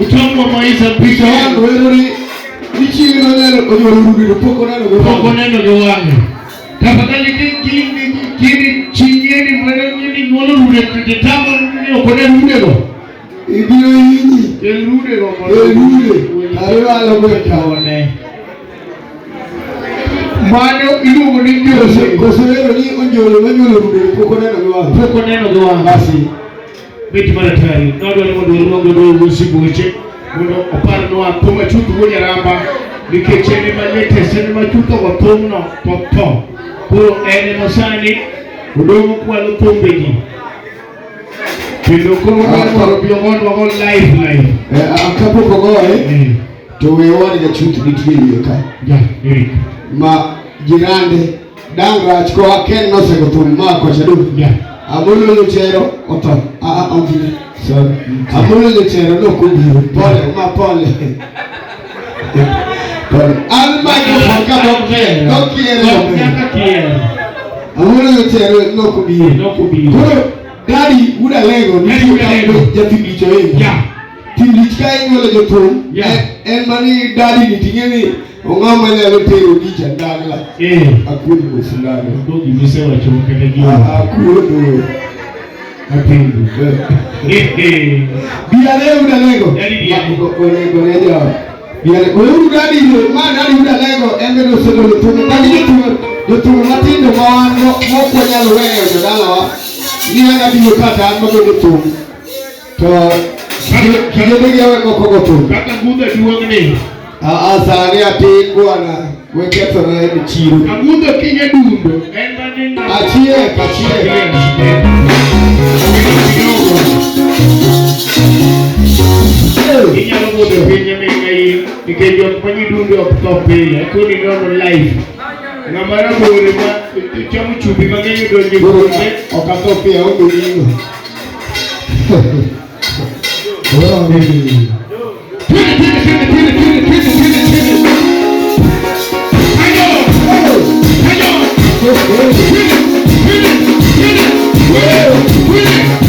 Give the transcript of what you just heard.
Utamwa maisha pisha wewe ni chini ndio unarudi poko neno gwange. Tafadhali kini chinyeni mwenye ngolo rude kitamo ni okone rudego. Ibiro yini rudego ariwa la mweka one. Mano ilugo ni ndio kosero ni onjolo rude poko neno gwange. Basi beti maratari nodo ni modo usibuche mondo oparno apoma chutu wonya ramba nikechene malete sene machuto watomno to ko ene masani udomo kwa lupombeni kendo ko mo biogon wagon life akapo kogoe to we woni ga chutu nitie ka ja ma jirande danga chko aken no se gotum ma ko chadu ja amolo lo chero oto onjine so amolo lo chero no ko biro pole al microphone ka no quiere amolo lo chero no ko biro dadi uda lego ni ya tibicho ya tibichka ingolo jotum en mani dadi ni tingeni ongama nyalo tero dicha ndagla akuni musindano ndogi misewa chokete giwa akudo apindu biale uda lego biale dadi uda lego embe no selo lutumu dadi lutumu matindo mawano moko nyalo weyo jodalawa ni anga biyo kata ambago lutumu to kidebe yawe moko gotumu kaka guda duwagni asari atin bwana weketho na ni chiro agudo kinye dundo en manin achie inyalo mudo pinye mengai nikejo panyi dundo oktope kuni nono life ngamara bore ma chamu chubi mangenyo donje bore okatope odingo oh baby Win it!